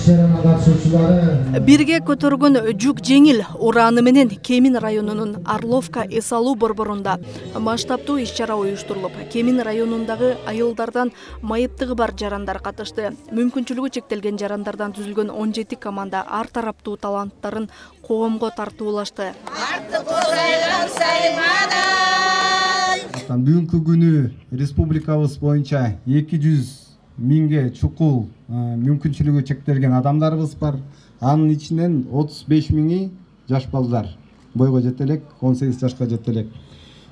иш-чаранын катышуучулары бирге көтөргөн жүк жеңил ураны менен Кемин районунун Орловка эс алуу борборунда масштабтуу иш-чара уюштурулуп, Кемин районундагы айылдардан майыптыгы бар жарандар катышты. Мүмкүнчүлүгү чектелген жарандардан түзүлгөн 17 команда ар тараптуу таланттарын коомго тартуулашты. Бүгүнкү күнү республикабыз боюнча 200 миңге чукул мүмкүнчүлүгү чектелген адамдарыбыз бар. Анын ичинен 35 миңи жаш балдар, бойго жете элек, 18 жашка жете элек.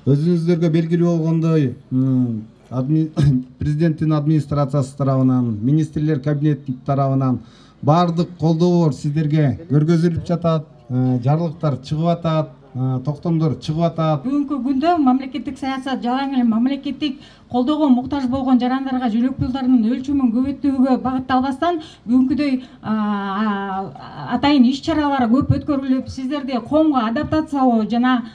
Өзүңүздөргө белгилүү болгондой, президенттин администрациясы тарабынан, министрлер кабинети тарабынан бардык колдоо сиздерге көргөзүлүп жатат, жарлыктар чыгып атат, токтомдор чыгып атат. Бүгүнкү күндө мамлекеттик саясат жалаң эле мамлекеттик колдоого муктаж болгон жарандарга жөлөк пулдарынын өлчөмүн көбөйтүүгө багытталбастан бүгүнкүдөй атайын иш-чаралар көп өткөрүлүп, сиздерди коомго адаптациялоо жана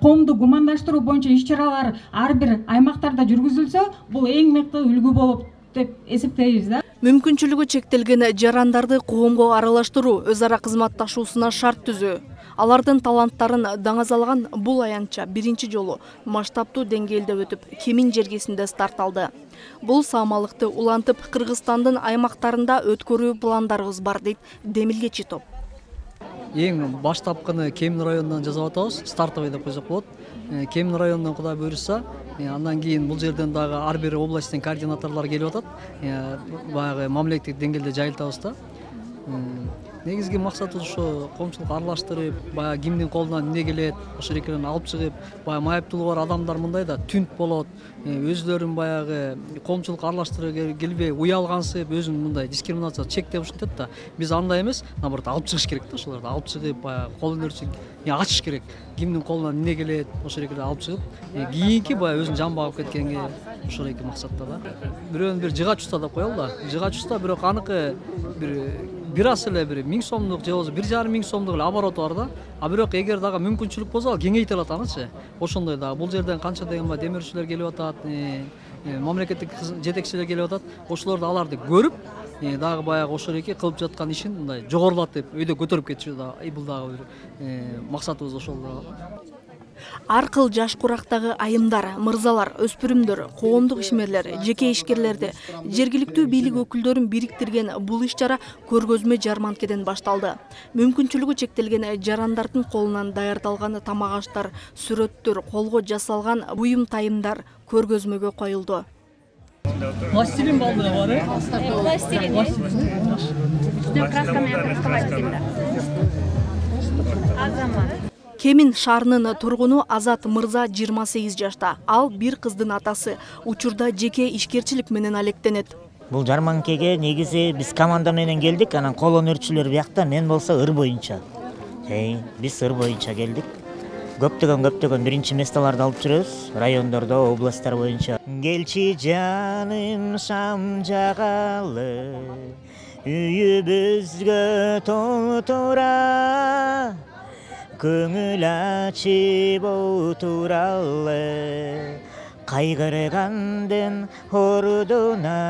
коомду гумандаштыруу боюнча иш-чаралар ар бир аймактарда жүргүзүлсө, бул эң мыкты үлгү болуп деп эсептейбиз да. Мүмкүнчүлүгү чектелген жарандарды коомго аралаштыруу, өз ара кызматташуусуна шарт түзүү. Алардын таланттарын даңазалган бул аянтча биринчи жолу масштабтуу деңгээлде өтүп, Кемин жергесинде старт алды. Бул саамалыкты улантып, Кыргызстандын аймактарында өткөрүү пландарыбыз бар, дейт Демилге Читоп. Эң баштапкыны Кемин районунан жасап атабыз, стартовый деп койсок болот. Кемин районунан Кудай буйруса, андан кийин бул жерден дагы ар бир областтын координаторлору келип атат. Баягы мамлекеттик деңгээлде жайылтабыз да. Негизги максатыбыз ошо коомчулукка аралаштырып, баягы кимдин колунан эмне келет, ошол экенин алып чыгып, баягы майыптуулугу бар адамдар мындай да түнт болот, өзлөрүн баягы коомчулукка аралаштырып келбей, уялгансып, өзүн мындай дискриминация чектеп ушинтет да. Биз андай эмес, наоборот алып чыгыш керек да, ошолорду алып чыгып, баягы кол өнөрчү ачыш керек. Кимдин колунан эмне келет, ошол экенин алып чыгып, кийинки баягы өзүн жан багып кеткенге ошол эки максатта да. Бирөөнүн бир жыгач уста деп коелу да. Жыгач уста, бирок аныкы бир аз эле 1000 сомдук же болбосо 1500 сомдук эле обороту бар да. А бирок эгер дагы мүмкүнчүлүк болсо ал кеңейте алат анычы. Ошондой дагы бул жерден канча деген демирчилер келип атат, мамлекеттик жетекчилер келип атат. Ошолорду аларды көрүп, дагы баягы ошол эки кылып жаткан ишин мындай жогорулатып, өйдө көтөрүп кетиши да. Бул дагы бир максатыбыз ошол да. Ар кыл жаш курактагы айымдар, мырзалар, өспүрүмдөр, коомдук ишмерлер, жеке ишкерлерди, жергиликтүү бийлик өкүлдөрүн бириктирген бул иш-чара көргөзмө жарманкеден башталды. Мүмкүнчүлүгү чектелген жарандардын колунан даярдалган тамак аштар, сүрөттөр, колго жасалган буюм тайымдар көргөзмөгө коюлду. Пластилин балды бар, Пластилин. Кемин шаарынын тургуну Азат мырза 28 жашта. Ал бир кыздын атасы. Учурда жеке ишкерчилик менен алектенет. Бул жарманкеге негизи биз команда менен келдик, анан кол өнөрчүлөр биякта, мен болсо ыр боюнча. Биз ыр боюнча келдик. Көптөгөн биринчи месталарды алып жүрөбүз, райондордо, областтар боюнча. Келчи жаным шам жагалы, үйүбүзгө толтура. Көңүл ачып отуралы, кайгыргандын ордуна.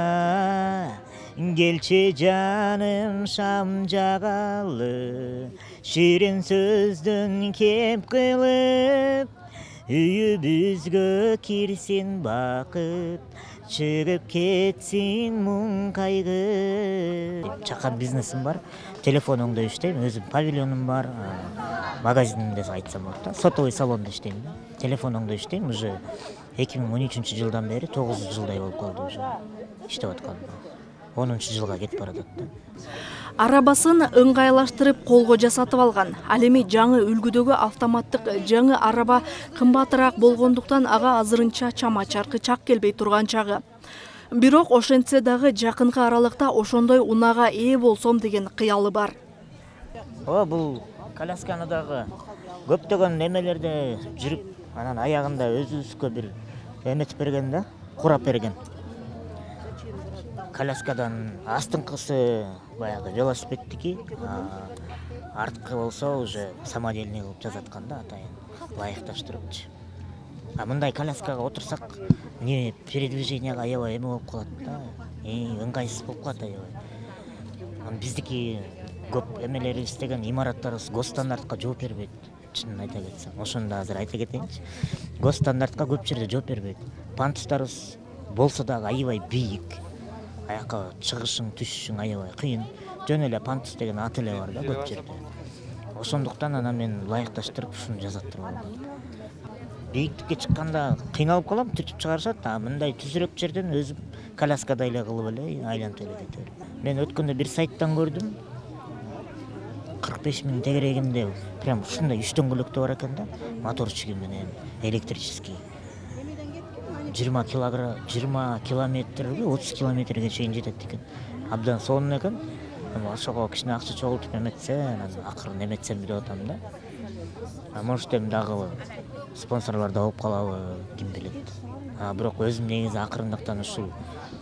Келчи жаным шам жагалы, ширин сөздүн кеп кылып, үйүбүзгө кирсин бакыт, чыгып кетсин муң кайгы. Чакан бизнесим бар, телефон оңдой иштейм, өзүм павильонум бар, магазинимде айтсам болот да, сотовый салонда иштейм, телефон оңдой иштейм, уже 2013 жылдан бери 9 жылдай болуп калды уже иштеп атканым. 10 жылга кетип баратат да. Арабасын ыңгайлаштырып колго жасатып алган. Ал эми жаңы үлгүдөгү автоматтык жаңы араба кымбатыраак болгондуктан ага азырынча чама чаркы чак келбей турган чагы. Бирок ошентсе дагы жакынкы аралыкта ошондой унаага ээ болсом деген кыялы бар. Бул колясканы дагы көптөгөн немелерде жүрүп, анан аягында өзүбүзгө бир эметип берген да, курап берген. Коляскадан астыңкысы баягы велосипедтики, арткы болсо уже самодельный кылып жасаткан да, атайын ылайыкташтырыпчы. Мындай коляскага отурсак, передвиженияга аябай эме болуп калат да, ыңгайсыз болуп калат аябай. Биздики көп эмелерибиз деген имараттарыбыз госстандартка жооп бербейт. Чынын айта кетсем, ошону да азыр айта кетейинчи. Госстандартка көп жерде жооп бербейт. Пандустарыбыз болсо дагы аябай бийик. Аяка чыгышың, түшүшүң аябай кыйын. Жөн эле пандус деген ат эле бар да көп жерде. Ошондуктан анан мен ылайыкташтырып ушуну жазаттырып алдым. Бийиктикке чыкканда кыйналып калам, түртүп чыгарышат. Мындай түзүрөк жерден өзүм коляскада эле кылып эле айланып эле кетем. Мен өткөндө бир сайттан көрдүм. 45 000 тегерегинде прям ушундай 3 дөңгөлөктө бар экен да, моторчугу менен электрический. 20 километрге 30 километрге чейин жетет экен. Абдан сонун экен. Ошого кичине акча чогултуп эметсем, акырын эметсем деп атам да. Может эми дагы спонсорлор да болуп калабы, ким билет. Бирок өзүм негизи акырындыктан ушул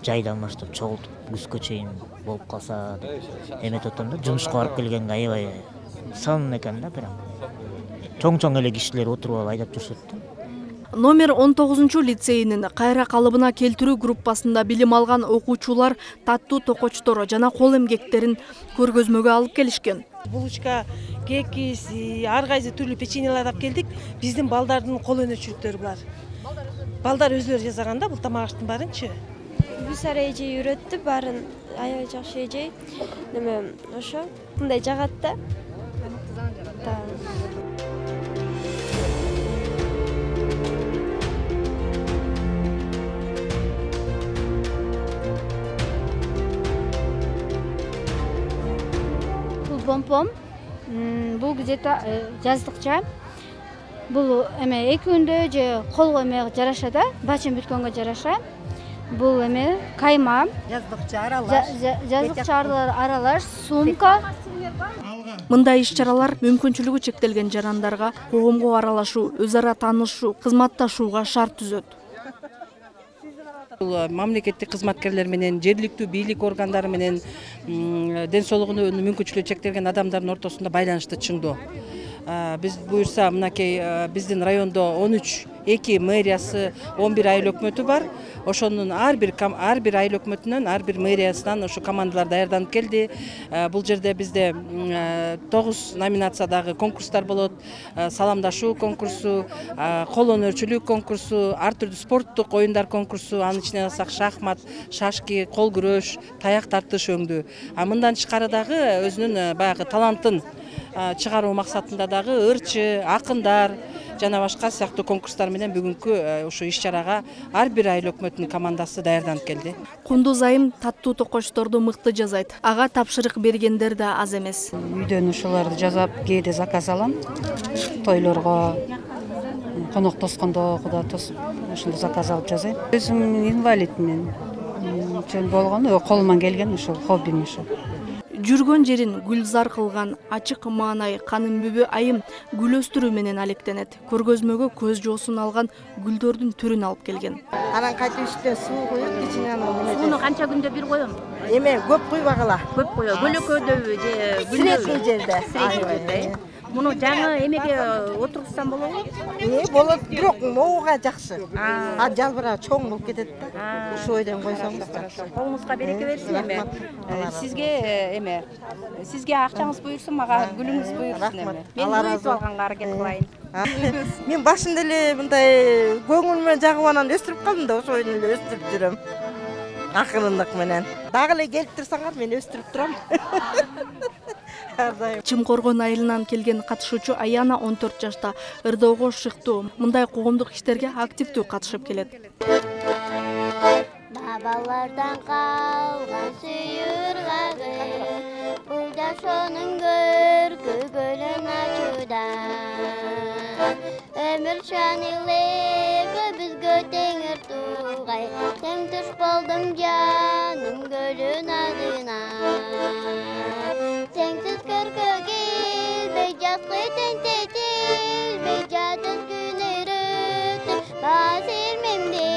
жайдан баштап чогултуп күзгө чейин болуп калса деп эметип атам да. Жумушка барып келгенге аябай сонун экен да, прям. Чоң эле кишилер отуруп алып айдап жүрүшөт да. Номер 19-лицейинин кайра калыбына келтирүү группасында билим алган окуучулар таттуу токочтору жана кол эмгектерин көргөзмөгө алып келишкен. Булочка, кекис, ар кайсы түрлүү печеньелер алып келдик. Биздин балдардын кол өнөрчүлүктөрү булар. Балдар өздөрү жасаган да бул тамак аштын баарынчы. Бисара эжей үйрөттү, баарын аябай жакшы эжей. Неме ошо мындай жагат да. Помпом, бул где-то жаздыкча. Бул эме эки күндө же колго эме жараша да, бачын бүткөнгө жараша. Бул эме кайма, жаздыкча аралаш, сумка. Мындай иш-чаралар мүмкүнчүлүгү чектелген жарандарга коомго аралашуу, өз ара таанышуу, кызматташууга шарт түзөт. Мамлекеттик кызматкерлер менен, жергиликтүү бийлик органдары менен ден соолугуна мүмкүнчүлүгү чектелген адамдардын ортосунда байланышты чыңдоо. Биз буюрса, мынакей биздин райондо 13 мэриясы, 11 айыл өкмөтү бар. Ошонун ар бир айыл өкмөтүнөн, ар бир мэриясынан ошу командалар даярданып келди. Бул жерде бизде 9 номинациядагы конкурстар болот. Саламдашуу конкурсу, кол өнөрчүлүк конкурсу, ар түрдүү спорттук оюндар конкурсу, анын ичинен алсак шахмат, шашки, кол күрөш, таяк тартыш өңдүү. Мындан тышкары дагы өзүнүн баягы талантын чыгаруу максатында дагы ырчы, акындар жана башка сыяктуу конкурстар менен бүгүнкү ушу иш-чарага ар бир айыл өкмөтүнүн командасы даярданып келди. Кундуз айым таттуу токочторду мыкты жазайт. Ага тапшырык бергендер да аз эмес. Үйдөн ушуларды жасап, кээде заказ алам. Тойлорго, конок тоскондо, куда тосуп, ушундай заказ алып жасайм. Өзүм инвалидмин. Жөн болгону колуман келген ушул хоббим ушул. Жүргөн жерин гүлзар кылган ачык маанай Канымбүбү айым гүл өстүрүү менен алектенет. Көргөзмөгө көз жоосун алган гүлдөрдүн түрүн алып келген. Анан кайтып үстүнө суу куюп, кичине анан сууну канча күндө бир коем? Эме көп куйбагыла. Көп коё. Көлөкөдөбү же Средний жерде. Средний. Муну жаңы эмеге отургузсам болобу? Болот, бирок могуга жакшы. Жалбыра чоң болуп кетет да. Ушу ойдон койсоңуз да. Колуңузга береке берсин эме. Сизге акчаңыз буйрсун, мага гүлүңүз буйрсун эме. Мен өйтүп алганга аракет кылайын. Мен башында эле мындай көңүлүмө жагып анан өстүрүп калдым да, ошо ойдон эле өстүрүп жүрөм. Акырындык менен. Дагы эле келип турсаңар, мен өстүрүп турам. Чымкоргон айылынан келген катышуучу Аяна 14 жашта, ырдоого шыктуу, мындай коомдук иштерге активдүү катышып келет. Бабалардан калган сүйүр гагы, бул жашоонун көркү көлүн ачууда. Өмүр шан эле бизге теңир тугай, тең туш болдум жаным көлүн адына. Теңсиз көркө келбей жаткы теңтетилбей жатып күн өрөтүп басилмемди.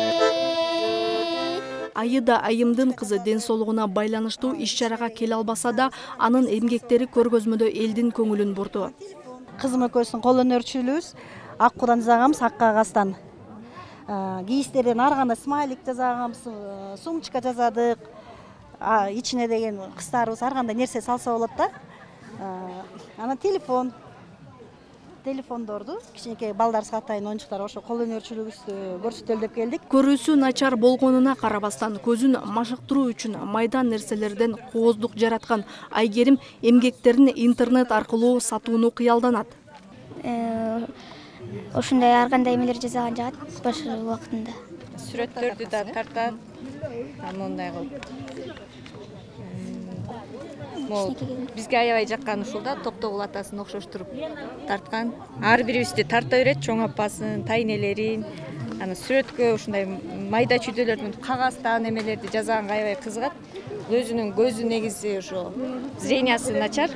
Айыда айымдын кызы ден соолугуна байланыштуу иш-чарага келе албаса да, анын эмгектери көргөзмөдө элдин көңүлүн бурду. Кызым экөөбүздүн кол өнөрчүлүгүбүз ак куран жасаганбыз, ак кагаздан. Кийистерден ар кандай смайлик жасаганбыз, сумочка жасадык. ичине деген кыздарыбыз ар кандай нерсе салса болот да. Анан телефондорду кичинекей балдарыбызга атайын оюнчуктар ошо кол өнөрчүлүгүбүздү көрсөтөлү деп келдик. Көрүүсү начар болгонуна карабастан көзүн машыктыруу үчүн майдан нерселерден кооздук жараткан Айгерим эмгектерин интернет аркылуу сатууну кыялданат. Ошондой ар кандай эмелер жасаган жагат бош убактында. Сүрөттөрдү да тартат. Мондай кылып. Бизге аябай жаккан ушул да Токтогул атасын окшоштуруп тарткан. Ар бирибизди тарта берет, чоң апасын, тайнелерин, аны сүрөткө ушундай майда чүйдөлөрдүн кагаздан эмелерди жасаганга аябай кызыгат. Өзүнүн көзү негизи ошо зрениясы начар.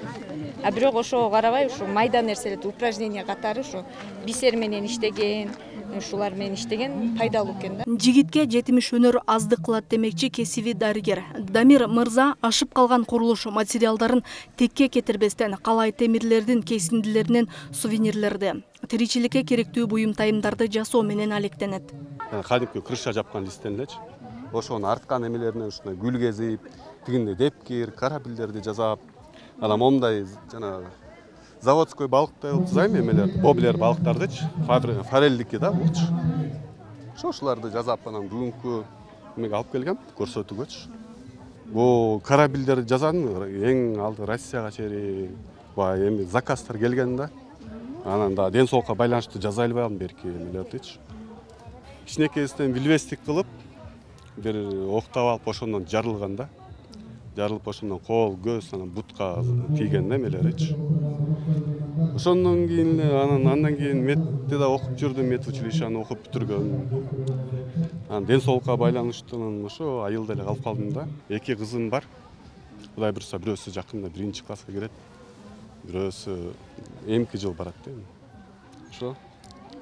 А бирок ошого карабай ушу майда нерселерди упражнение катары ушу бисер менен иштеген, ушулар менен иштеген пайдалуу экен да. Жигитке жетимиш өнөр аздык кылат демекчи кесиби дарыгер Дамир мырза ашып калган курулуш материалдарын текке кетирбестен калай темирлердин кесиндилеринен сувенирлерди, тиричиликке керектүү буюм тайымдарды жасоо менен алектенет. Кадимки крыша жапкан листенлечи, ошонун арткан эмелеринен ушундай гүл кезип, тигинде депкир, карабилдерди жасап, анан момундай жана заводской балыктай тузайм эмелерди, боблер балыктардычы, форелдики да болчу. Ошолорду жасап анан бүгүнкү эмеге алып келгем, көрсөтүүгөчү. Бул карабилдерди жазадым, эң алды Россияга чейин баягы эми заказдар келген да. Анан да ден соолукка байланыштуу жаза албай калдым берки эмелердичи. Кичинекейсинен билбестик кылып, бир октап алып ошондон жарылган да. Жарылып ошондон кол, көз, анан бутка тийген эмелеричи. Ошондон кийин андан кийин медти да окуп жүрдүм, медучилищени окуп бүтүргөн. Анан ден соолукка байланыштуу ошо айылда эле калып калдым да. 2 кызым бар. Кудай буйрса бирөөсү жакында 1-класска кирет. Бирөөсү эмки жыл барат да. Ошо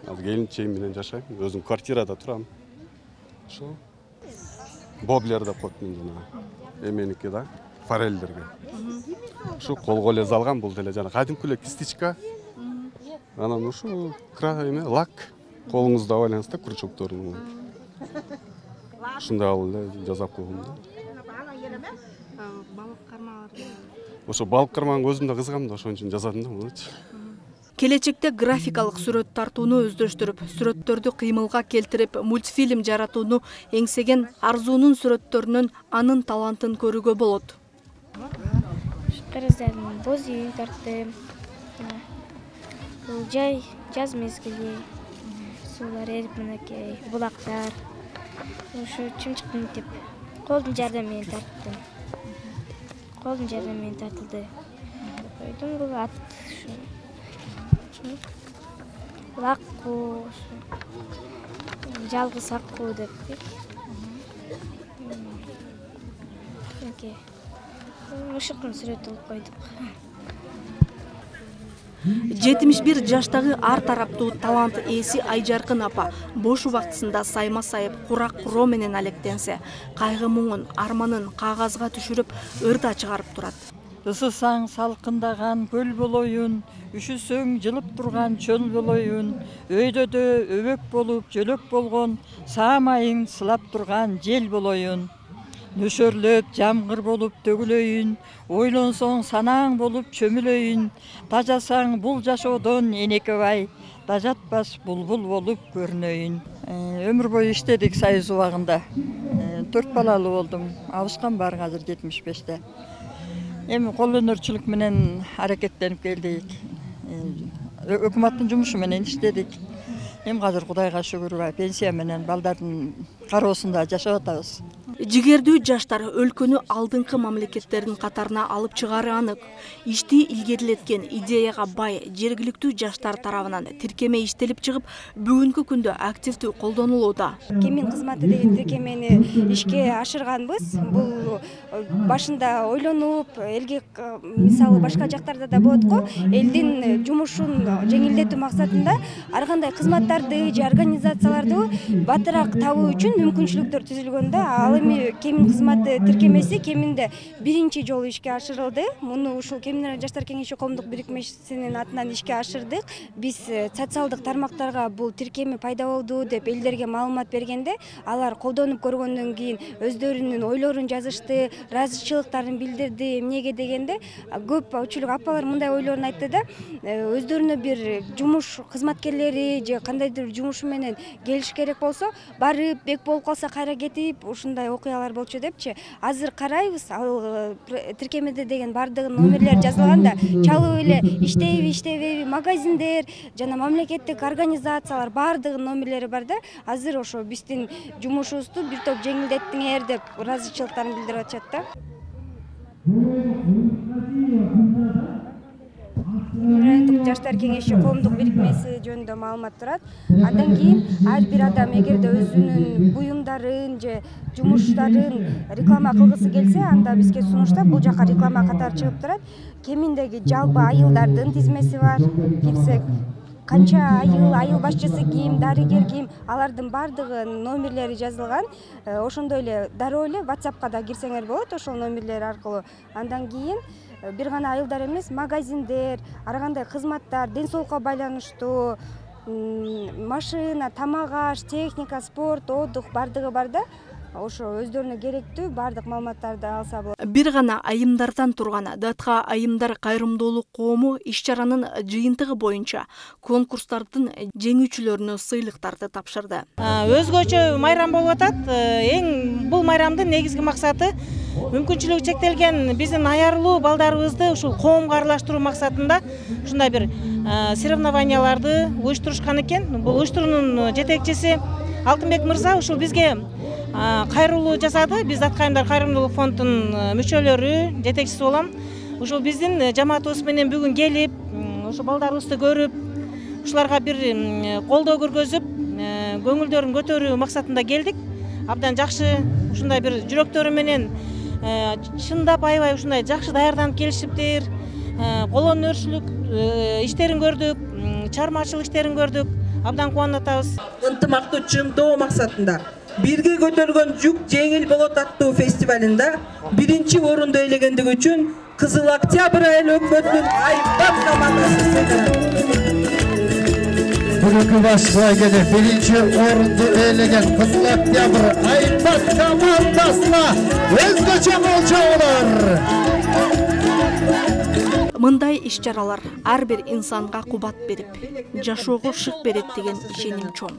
азыр келинчегим менен жашайм, өзүм квартирада турам. Ошо боблер деп коет мен жана. Эменики да, форелдерге. Ушу колго эле залган, бул деле жана кадимки эле кистичка. Анан ушу лак колуңузда байланышты крючокторун. Ушундай алып эле жасап койгом да. Балык кармаларды. Ошо балык кармаган өзүм да кызыгам да, ошон үчүн жазадым да мунучу. Келечекте графикалык сүрөт тартууну өздөштүрүп, сүрөттөрдү кыймылга келтирип, мультфильм жаратууну эңсеген Арзуунун сүрөттөрүнөн анын талантын көрүүгө болот. Кыргыздардын боз үйүн тарттым. Бул жаз мезгили, суулар эрип мынакей, булактар. Ушу чымчыктын деп колдун жардамы менен тарттым. Колдун жардамы менен тартылды. Койдум бул ат лакку, жалгыз акку деп. Ушуктун сүрөтү кылып койдук. 71 жаштагы ар тараптуу талант ээси Айжаркын апа бош убактысында сайма сайып, курак куроо менен алектенсе, кайгы муңун, арманын кагазга түшүрүп, ырда чыгарып турат. Isısang salkındagан көл болоюн, üşüsөң жылып турган чөл болоюн, өйдөдө өбөк болуп жөлөк болгон, саамайың сылап турган жел болоюн. Нөшөрлөп жамгыр болуп төгүлөйүн, ойлонсоң санаң болуп чөмүлөйүн, тажасаң бул жашоодон энекебай, тажатпас булбул болуп көрүнөйүн. Өмүр бою иштедик Союз убагында. 4 балалуу болдум. Абышкан бар азыр 75-те. Эми кол өнөрчүлүк менен аракеттенип келдик. Өкмөттүн жумушу менен иштедик. Эми азыр Кудайга шүгүр, пенсия менен балдардын кароосунда жашап атабыз. Жигердүү жаштар өлкөнү алдыңкы мамлекеттердин катарына алып чыгары анык. Ишти илгерилеткен идеяга бай жергиликтүү жаштар тарабынан тиркеме иштелип чыгып, бүгүнкү күндө активдүү колдонулууда. Кемин кызматы деген тиркемени ишке ашырганбыз. Бул башында ойлонуп, элге мисалы башка жактарда да болот го, элдин жумушун жеңилдетүү максатында ар кандай кызматтарды же организацияларды батыраак табуу үчүн мүмкүнчүлүктөр түзүлгөндө, ал Кемин кызматы тиркемеси кеминде биринчи жолу ишке ашырылды. Муну ушул Кемин жаштар кеңеши коомдук бирикмесинин атынан ишке ашырдык. Биз социалдык тармактарга бул тиркеми пайда болду деп элдерге маалымат бергенде, алар колдонуп көргөндөн кийин өздөрүнүн ойлорун жазышты, ыраазычылыктарын билдирди. Эмнеге дегенде, көпчүлүк апалар мындай ойлорун айтты да, өздөрүнө бир жумуш кызматкерлери же кандайдыр жумушу менен келиш керек болсо, барып бек болуп калса кайра кетип, ушундай окуялар болчу депчи. Азыр карайбыз, ал тиркемеде деген бардыгы номерлер жазылганда, чалып эле иштейби, иштебейби, магазиндер жана мамлекеттик организациялар бардыгынын номерлери бар да. Азыр ошо биздин жумушубузду бир топ жеңилдеттиңер деп ыраазычылыктарын билдирип атышат да. Райондук жаштар кеңеши коомдук бирикмеси жөнүндө маалымат турат. Андан кийин ар бир адам эгерде өзүнүн буюмдарын же жумуштарын реклама кылгысы келсе, анда бизге сунуштап бул жака реклама катары чыгып турат. Кеминдеги жалпы айылдардын тизмеси бар. Кирсек канча айыл башчысы ким, дарыгер ким, алардын бардыгы номерлери жазылган. Ошондой эле дароо эле WhatsAppка да кирсеңер болот, ошол номерлер аркылуу. Андан кийин бир гана айылдар эмес, магазиндер, ар кандай кызматтар, ден соолукка байланыштуу, машина, тамак аш, техника, спорт, отдых бардыгы бар да. Ошо өздөрүнө керектүү бардык маалыматтарды алса болот. Бир гана айымдардан турган ДТК айымдар кайрымдуулук коому иш-чаранын жыйынтыгы боюнча конкурстардын жеңүүчүлөрүнө сыйлыктарды тапшырды. Өзгөчө майрам болуп атат. Бул майрамдын негизги максаты мүмкүнчүлүгү чектелген биздин аярлуу балдарыбызды ушул коомго аралаштыруу максатында ушундай бир соревнованияларды уюштурушкан экен. Бул уюштуруунун жетекчиси Алтынбек мырза ушул бизге кайрылуу жасады. Биз ДТК айымдар кайрымдуулук фондунун мүчөлөрү, жетекчиси болом. Ушул биздин жамаатыбыз менен бүгүн келип, ошо балдарыбызды көрүп, ушуларга бир колдоо көргөзүп, көңүлдөрүн көтөрүү максатында келдик. Абдан жакшы, ушундай бир жүрөктөрү менен чындап аябай ушундай жакшы даярданып келишиптир. Колөнөрчүлүк иштерин көрдүк, чыгармачылык иштерин көрдүк. Абдан кубанып атабыз. Ынтымакты чыңдоо максатында бирге көтөргөн жүк жеңил болот аттуу фестивалында биринчи орунду ээлегендиги үчүн Кызыл Октябрь айыл өкмөтүнүн айбат командасы. Бүгүнкү баш байгеде биринчи орунду ээлеген Кызыл Октябрь айбат командасына өзгөчө болчоолор. Мындай иш-чаралар ар бир инсанга кубат берип, жашоого шык берет деген ишеним чоң.